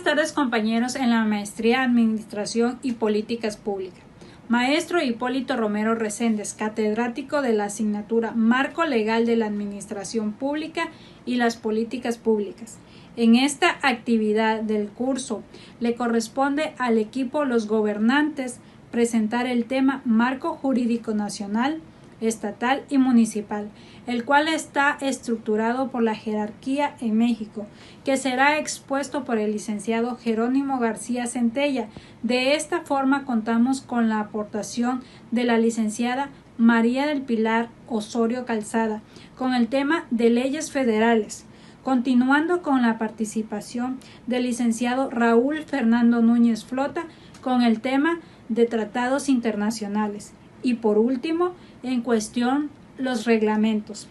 Buenas tardes, compañeros en la maestría Administración y Políticas Públicas. Maestro Hipólito Romero Reséndez, catedrático de la asignatura Marco Legal de la Administración Pública y las Políticas Públicas. En esta actividad del curso le corresponde al equipo Los Gobernantes presentar el tema Marco Jurídico Nacional, Estatal y Municipal, el cual está estructurado por la jerarquía en México, que será expuesto por el licenciado Jerónimo García Centella. De esta forma contamos con la aportación de la licenciada María del Pilar Osorio Calzada con el tema de leyes federales, continuando con la participación del licenciado Raúl Fernando Núñez Flota con el tema de tratados internacionales y por último en cuestión los reglamentos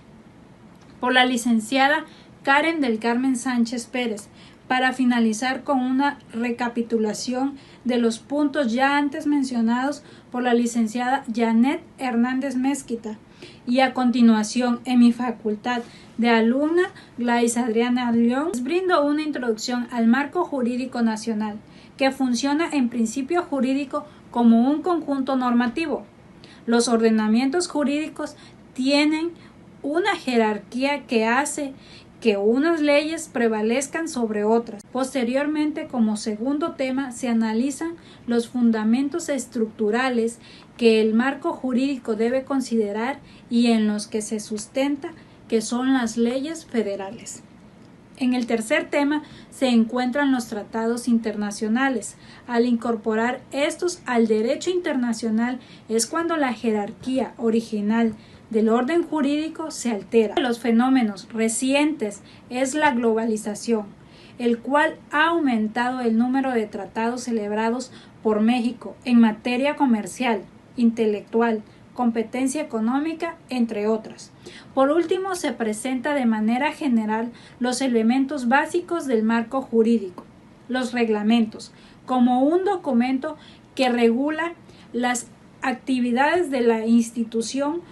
por la licenciada Karen del Carmen Sánchez Pérez, para finalizar con una recapitulación de los puntos ya antes mencionados por la licenciada Janet Hernández Mezquita. Y a continuación, en mi facultad de alumna, Gladys Adriana León, les brindo una introducción al marco jurídico nacional, que funciona en principio jurídico como un conjunto normativo. Los ordenamientos jurídicos tienen una jerarquía que hace que unas leyes prevalezcan sobre otras. Posteriormente, como segundo tema, se analizan los fundamentos estructurales que el marco jurídico debe considerar y en los que se sustenta, que son las leyes federales. En el tercer tema se encuentran los tratados internacionales. Al incorporar estos al derecho internacional es cuando la jerarquía original del orden jurídico se altera. Los fenómenos recientes es la globalización, el cual ha aumentado el número de tratados celebrados por México en materia comercial, intelectual, competencia económica, entre otras. Por último, se presenta de manera general los elementos básicos del marco jurídico, los reglamentos, como un documento que regula las actividades de la institución,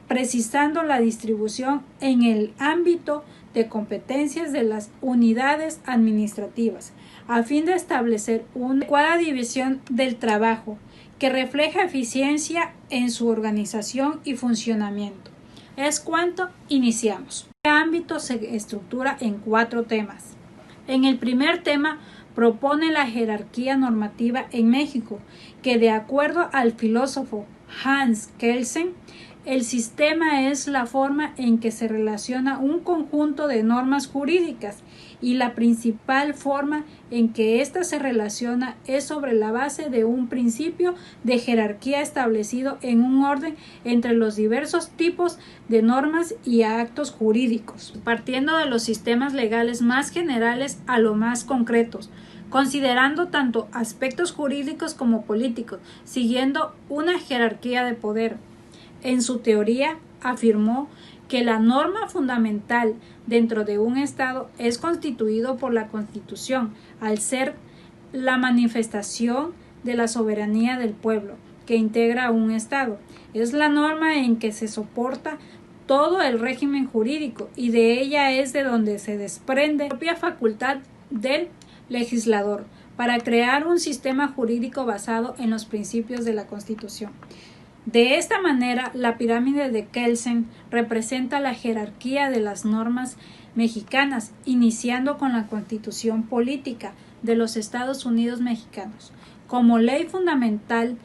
precisando la distribución en el ámbito de competencias de las unidades administrativas, a fin de establecer una adecuada división del trabajo que refleja eficiencia en su organización y funcionamiento. Es cuanto iniciamos. Este ámbito se estructura en 4 temas. En el primer tema propone la jerarquía normativa en México, que de acuerdo al filósofo Hans Kelsen, el sistema es la forma en que se relaciona un conjunto de normas jurídicas y la principal forma en que ésta se relaciona es sobre la base de un principio de jerarquía establecido en un orden entre los diversos tipos de normas y actos jurídicos, partiendo de los sistemas legales más generales a los más concretos, considerando tanto aspectos jurídicos como políticos, siguiendo una jerarquía de poder. En su teoría, afirmó que la norma fundamental dentro de un Estado es constituido por la Constitución, al ser la manifestación de la soberanía del pueblo que integra un Estado. Es la norma en que se soporta todo el régimen jurídico y de ella es de donde se desprende la propia facultad del legislador para crear un sistema jurídico basado en los principios de la Constitución. De esta manera, la pirámide de Kelsen representa la jerarquía de las normas mexicanas, iniciando con la Constitución Política de los Estados Unidos Mexicanos, como ley fundamental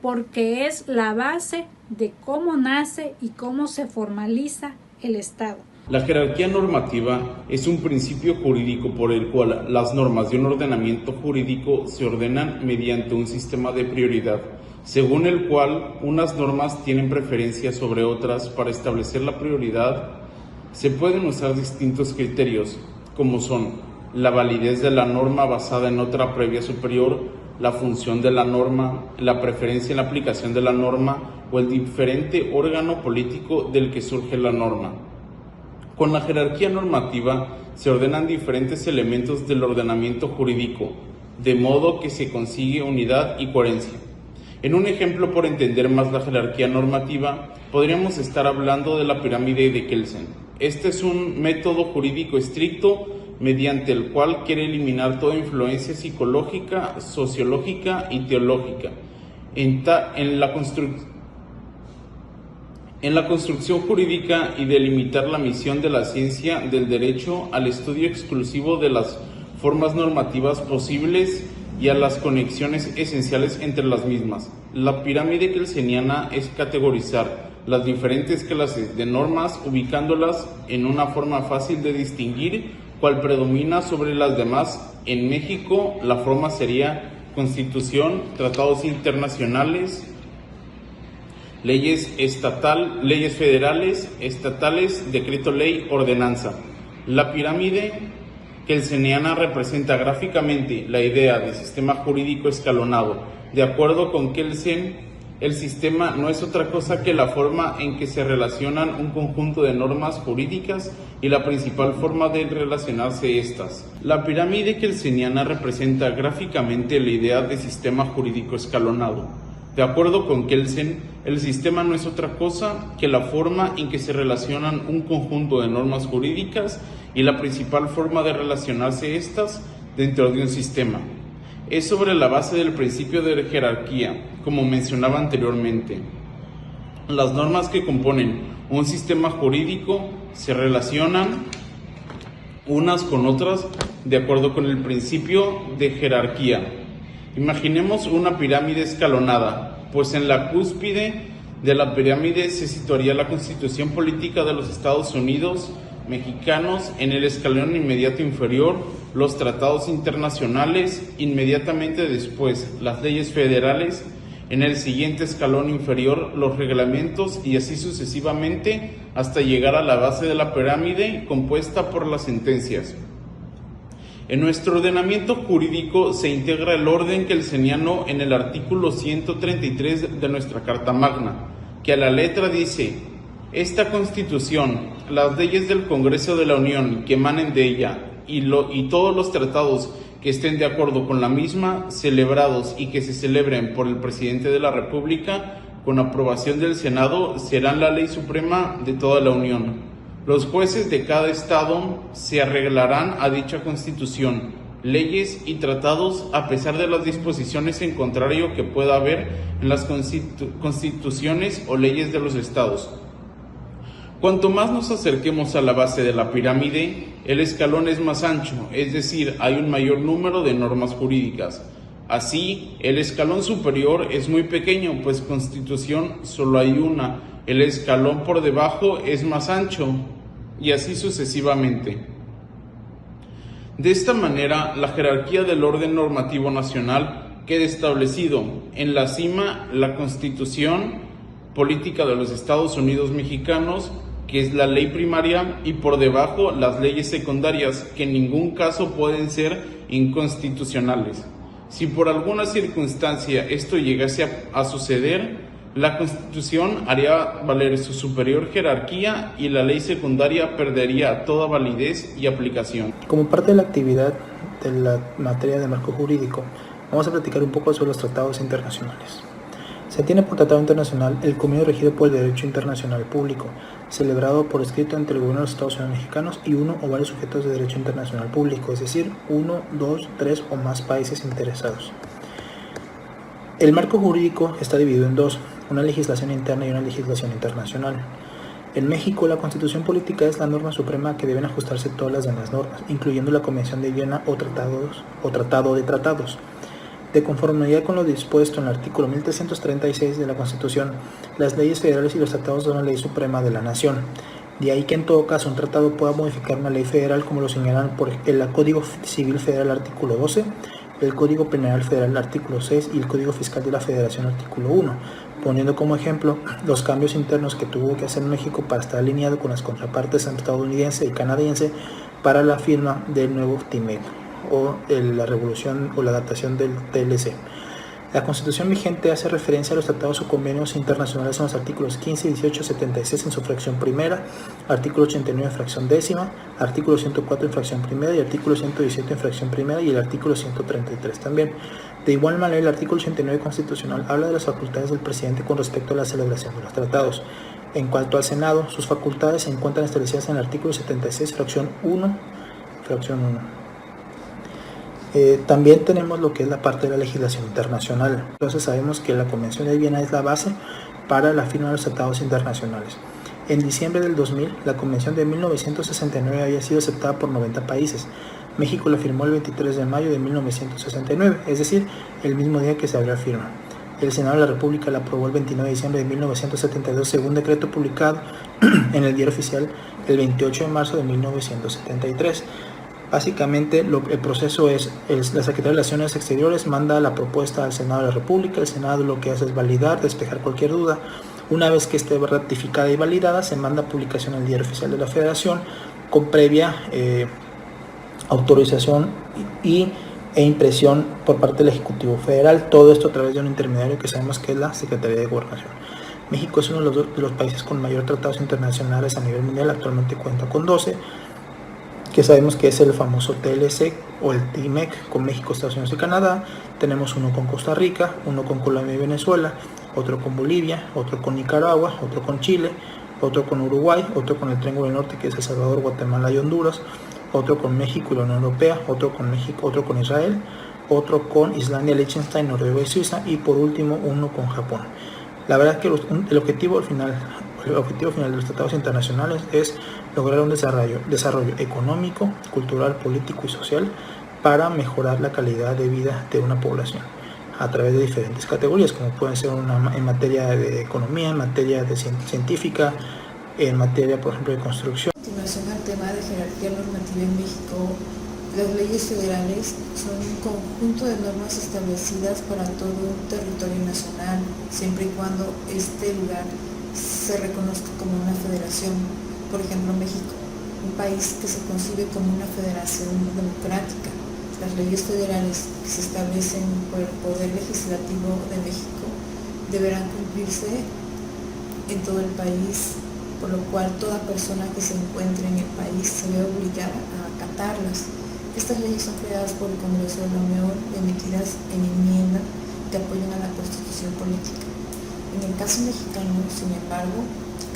porque es la base de cómo nace y cómo se formaliza el Estado. La jerarquía normativa es un principio jurídico por el cual las normas de un ordenamiento jurídico se ordenan mediante un sistema de prioridad, según el cual unas normas tienen preferencia sobre otras. Para establecer la prioridad se pueden usar distintos criterios, como son la validez de la norma basada en otra previa superior, la función de la norma, la preferencia en la aplicación de la norma o el diferente órgano político del que surge la norma. Con la jerarquía normativa se ordenan diferentes elementos del ordenamiento jurídico, de modo que se consigue unidad y coherencia. En un ejemplo, por entender más la jerarquía normativa, podríamos estar hablando de la pirámide de Kelsen. Este es un método jurídico estricto mediante el cual quiere eliminar toda influencia psicológica, sociológica y teológica en la construcción jurídica y delimitar la misión de la ciencia del derecho al estudio exclusivo de las formas normativas posibles y a las conexiones esenciales entre las mismas. La pirámide kelseniana es categorizar las diferentes clases de normas ubicándolas en una forma fácil de distinguir cuál predomina sobre las demás. En México la forma sería Constitución, tratados internacionales, leyes federales, estatales, decreto ley, ordenanza. La pirámide kelseniana representa gráficamente la idea de sistema jurídico escalonado. De acuerdo con Kelsen, el sistema no es otra cosa que la forma en que se relacionan un conjunto de normas jurídicas y la principal forma de relacionarse estas. La pirámide kelseniana representa gráficamente la idea de sistema jurídico escalonado. De acuerdo con Kelsen, el sistema no es otra cosa que la forma en que se relacionan un conjunto de normas jurídicas y la principal forma de relacionarse estas dentro de un sistema. Es sobre la base del principio de jerarquía, como mencionaba anteriormente. Las normas que componen un sistema jurídico se relacionan unas con otras de acuerdo con el principio de jerarquía. Imaginemos una pirámide escalonada, pues en la cúspide de la pirámide se situaría la Constitución Política de los Estados Unidos mexicanos, en el escalón inmediato inferior los tratados internacionales, inmediatamente después las leyes federales, en el siguiente escalón inferior los reglamentos y así sucesivamente hasta llegar a la base de la pirámide compuesta por las sentencias. En nuestro ordenamiento jurídico se integra el orden kelseniano en el artículo 133 de nuestra Carta Magna, que a la letra dice: esta Constitución, las leyes del Congreso de la Unión que emanen de ella y todos los tratados que estén de acuerdo con la misma, celebrados y que se celebren por el Presidente de la República con aprobación del Senado, serán la ley suprema de toda la Unión. Los jueces de cada estado se arreglarán a dicha Constitución, leyes y tratados a pesar de las disposiciones en contrario que pueda haber en las constituciones o leyes de los estados. Cuanto más nos acerquemos a la base de la pirámide, el escalón es más ancho, es decir, hay un mayor número de normas jurídicas. Así, el escalón superior es muy pequeño, pues Constitución solo hay una. El escalón por debajo es más ancho, y así sucesivamente. De esta manera, la jerarquía del orden normativo nacional queda establecido. En la cima, la Constitución Política de los Estados Unidos mexicanos, que es la ley primaria, y por debajo las leyes secundarias, que en ningún caso pueden ser inconstitucionales. Si por alguna circunstancia esto llegase a suceder, la Constitución haría valer su superior jerarquía y la ley secundaria perdería toda validez y aplicación. Como parte de la actividad de la materia de marco jurídico, vamos a platicar un poco sobre los tratados internacionales. Se entiende por tratado internacional el convenio regido por el derecho internacional público, celebrado por escrito entre el gobierno de los Estados Unidos mexicanos y uno o varios sujetos de derecho internacional público, es decir, 1, 2, 3 o más países interesados. El marco jurídico está dividido en dos, una legislación interna y una legislación internacional. En México, la Constitución Política es la norma suprema que deben ajustarse todas las demás normas, incluyendo la Convención de Viena o Tratado de Tratados. De conformidad con lo dispuesto en el artículo 1336 de la Constitución, las leyes federales y los tratados son la ley suprema de la nación. De ahí que en todo caso un tratado pueda modificar una ley federal, como lo señalan por el Código Civil Federal artículo 12, el Código Penal Federal artículo 6 y el Código Fiscal de la Federación artículo 1, poniendo como ejemplo los cambios internos que tuvo que hacer México para estar alineado con las contrapartes estadounidense y canadiense para la firma del nuevo TIMEC o la revolución o la adaptación del TLC. La Constitución vigente hace referencia a los tratados o convenios internacionales en los artículos 15, 18, 76 en su fracción primera, artículo 89 en fracción décima, artículo 104 en fracción primera y artículo 117 en fracción primera y el artículo 133 también. De igual manera, el artículo 89 constitucional habla de las facultades del presidente con respecto a la celebración de los tratados. En cuanto al Senado, sus facultades se encuentran establecidas en el artículo 76, fracción 1, Fracción 1. También tenemos lo que es la parte de la legislación internacional. Entonces sabemos que la Convención de Viena es la base para la firma de los tratados internacionales. En diciembre del 2000, la Convención de 1969 había sido aceptada por 90 países. México la firmó el 23 de mayo de 1969, es decir, el mismo día que se abrió la firma. El Senado de la República la aprobó el 29 de diciembre de 1972 según decreto publicado en el Diario Oficial el 28 de marzo de 1973. Básicamente el proceso es la Secretaría de Relaciones Exteriores manda la propuesta al Senado de la República, el Senado lo que hace es validar, despejar cualquier duda. Una vez que esté ratificada y validada, se manda a publicación en el Diario Oficial de la Federación con previa autorización e impresión por parte del Ejecutivo Federal, todo esto a través de un intermediario que sabemos que es la Secretaría de Gobernación. México es uno de los países con mayor tratados internacionales a nivel mundial, actualmente cuenta con 12, que sabemos que es el famoso TLC o el TIMEC con México, Estados Unidos y Canadá. Tenemos uno con Costa Rica, uno con Colombia y Venezuela, otro con Bolivia, otro con Nicaragua, otro con Chile, otro con Uruguay, otro con el Triángulo del Norte que es El Salvador, Guatemala y Honduras, otro con México y la Unión Europea, otro con México, otro con Israel, otro con Islandia, Liechtenstein, Noruega y Suiza y por último uno con Japón. La verdad que el objetivo final de los tratados internacionales es lograr un desarrollo económico, cultural, político y social para mejorar la calidad de vida de una población a través de diferentes categorías, como pueden ser en materia de economía, en materia de científica, en materia, por ejemplo, de construcción. A continuación, al tema de jerarquía normativa en México, las leyes federales son un conjunto de normas establecidas para todo un territorio nacional, siempre y cuando este lugar se reconozca como una federación. Por ejemplo, México, un país que se concibe como una federación democrática. Las leyes federales que se establecen por el Poder Legislativo de México deberán cumplirse en todo el país, por lo cual toda persona que se encuentre en el país se ve obligada a acatarlas. Estas leyes son creadas por el Congreso de la Unión, emitidas en enmienda que apoyan a la Constitución política. En el caso mexicano, sin embargo,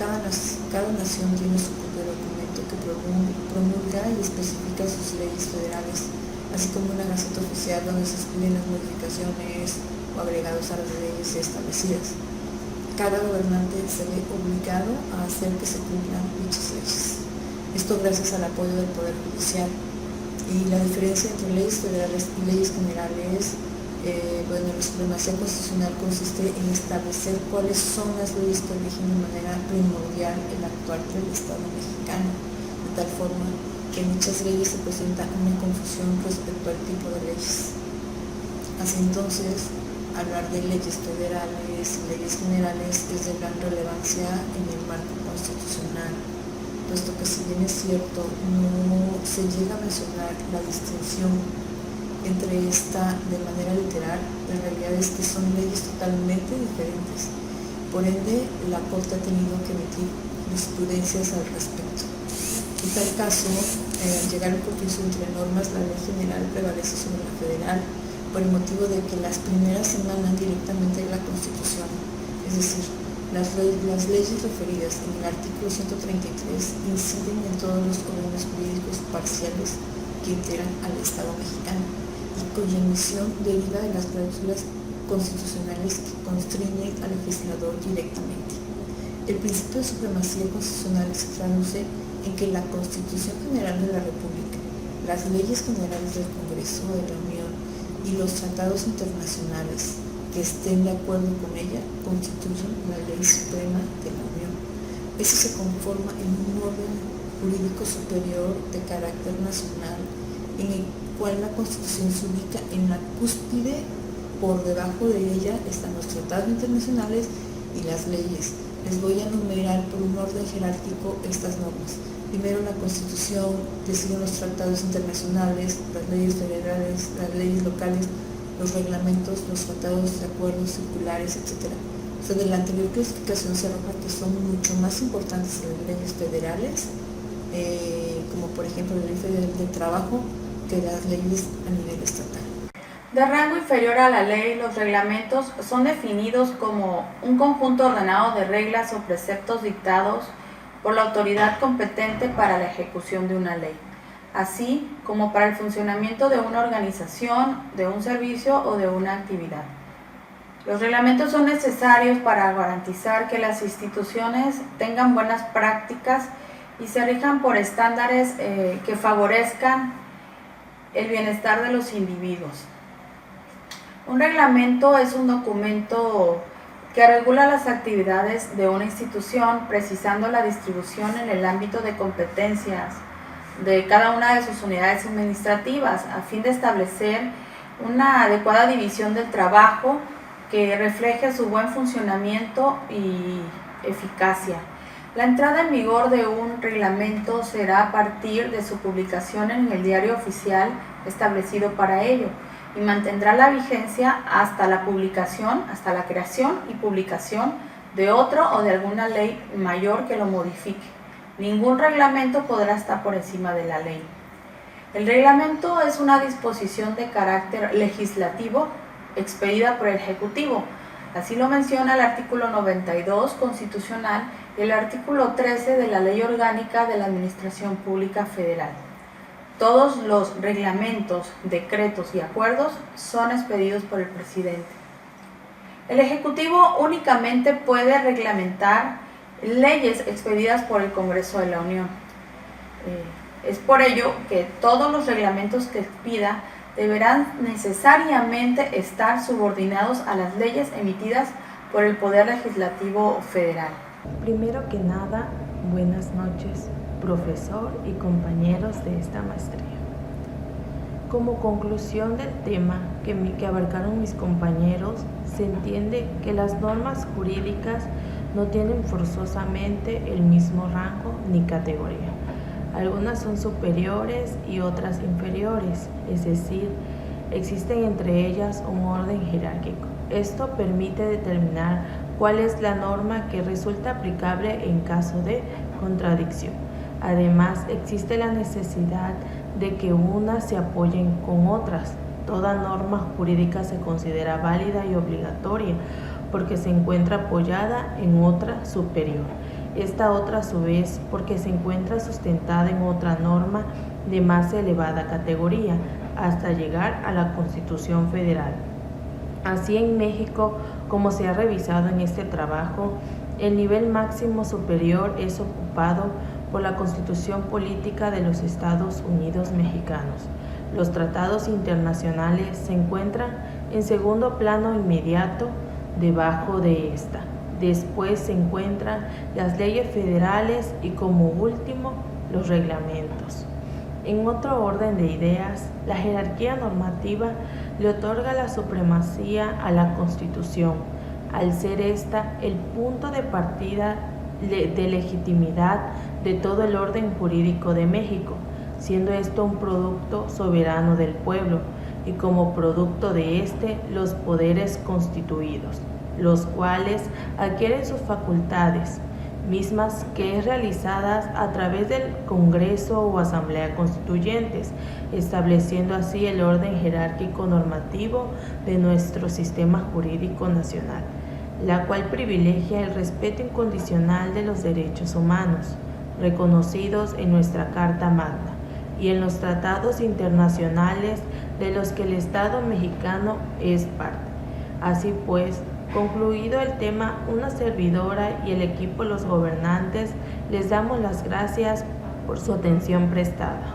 cada nación tiene su propio documento que promulga y especifica sus leyes federales, así como una gaceta oficial donde se excluyen las modificaciones o agregados a las leyes establecidas. Cada gobernante se ve obligado a hacer que se cumplan dichas leyes. Esto gracias al apoyo del Poder Judicial. Y la diferencia entre leyes federales y leyes generales, la supremacía constitucional consiste en establecer cuáles son las leyes que rigen de manera primordial el actuar del Estado mexicano, de tal forma que en dichas leyes se presenta una confusión respecto al tipo de leyes. Así entonces, hablar de leyes federales y leyes generales es de gran relevancia en el marco constitucional, puesto que si bien es cierto, no se llega a mencionar la distinción entre esta de manera literal, la realidad es que son leyes totalmente diferentes. Por ende, la Corte ha tenido que emitir jurisprudencias al respecto. En tal caso, al llegar al conflicto entre normas, la ley general prevalece sobre la federal, por el motivo de que las primeras emanan directamente de la Constitución, es decir, las leyes referidas en el artículo 133 inciden en todos los órdenes jurídicos parciales que integran al Estado mexicano y cuya emisión deriva de las cláusulas constitucionales que constriñen al legislador directamente. El principio de supremacía constitucional se traduce en que la Constitución General de la República, las leyes generales del Congreso de la Unión y los tratados internacionales que estén de acuerdo con ella constituyen la ley suprema de la Unión. Eso se conforma en un orden jurídico superior de carácter nacional, en el cual la Constitución se ubica en la cúspide. Por debajo de ella están los tratados internacionales y las leyes. Les voy a enumerar por un orden jerárquico estas normas. Primero la Constitución, que siguen los tratados internacionales, las leyes federales, las leyes locales, los reglamentos, los tratados de acuerdos circulares, etc. O sea, de la anterior clasificación se arroja que son mucho más importantes las leyes federales, como por ejemplo la ley federal del trabajo, que las leyes a nivel estatal. De rango inferior a la ley, los reglamentos son definidos como un conjunto ordenado de reglas o preceptos dictados por la autoridad competente para la ejecución de una ley. así como para el funcionamiento de una organización, de un servicio o de una actividad. Los reglamentos son necesarios para garantizar que las instituciones tengan buenas prácticas y se rijan por estándares que favorezcan el bienestar de los individuos. Un reglamento es un documento que regula las actividades de una institución, precisando la distribución en el ámbito de competencias de cada una de sus unidades administrativas, a fin de establecer una adecuada división del trabajo que refleje su buen funcionamiento y eficacia. La entrada en vigor de un reglamento será a partir de su publicación en el diario oficial establecido para ello y mantendrá la vigencia hasta la publicación, hasta la creación y publicación de otro o de alguna ley mayor que lo modifique. Ningún reglamento podrá estar por encima de la ley. El reglamento es una disposición de carácter legislativo expedida por el Ejecutivo. Así lo menciona el artículo 92 constitucional y el artículo 13 de la Ley Orgánica de la Administración Pública Federal. Todos los reglamentos, decretos y acuerdos son expedidos por el presidente. El Ejecutivo únicamente puede reglamentar leyes expedidas por el Congreso de la Unión. Es por ello que todos los reglamentos que expida deberán necesariamente estar subordinados a las leyes emitidas por el Poder Legislativo Federal. Primero que nada, buenas noches, profesor y compañeros de esta maestría. Como conclusión del tema que abarcaron mis compañeros, se entiende que las normas jurídicas no tienen forzosamente el mismo rango ni categoría. Algunas son superiores y otras inferiores, es decir, existen entre ellas un orden jerárquico. Esto permite determinar cuál es la norma que resulta aplicable en caso de contradicción. Además, existe la necesidad de que unas se apoyen con otras. Toda norma jurídica se considera válida y obligatoria porque se encuentra apoyada en otra superior. Esta otra, a su vez, porque se encuentra sustentada en otra norma de más elevada categoría, hasta llegar a la Constitución Federal. Así, en México, como se ha revisado en este trabajo, el nivel máximo superior es ocupado por la Constitución Política de los Estados Unidos Mexicanos. Los tratados internacionales se encuentran en segundo plano inmediato debajo de esta. Después se encuentran las leyes federales y como último los reglamentos. En otro orden de ideas, la jerarquía normativa le otorga la supremacía a la Constitución, al ser esta el punto de partida de legitimidad de todo el orden jurídico de México, siendo esto un producto soberano del pueblo y como producto de este los poderes constituidos, los cuales adquieren sus facultades, mismas que es realizadas a través del Congreso o Asamblea Constituyentes, estableciendo así el orden jerárquico normativo de nuestro sistema jurídico nacional, la cual privilegia el respeto incondicional de los derechos humanos, reconocidos en nuestra Carta Magna y en los tratados internacionales de los que el Estado mexicano es parte. Así pues, concluido el tema, una servidora y el equipo de los gobernantes les damos las gracias por su atención prestada.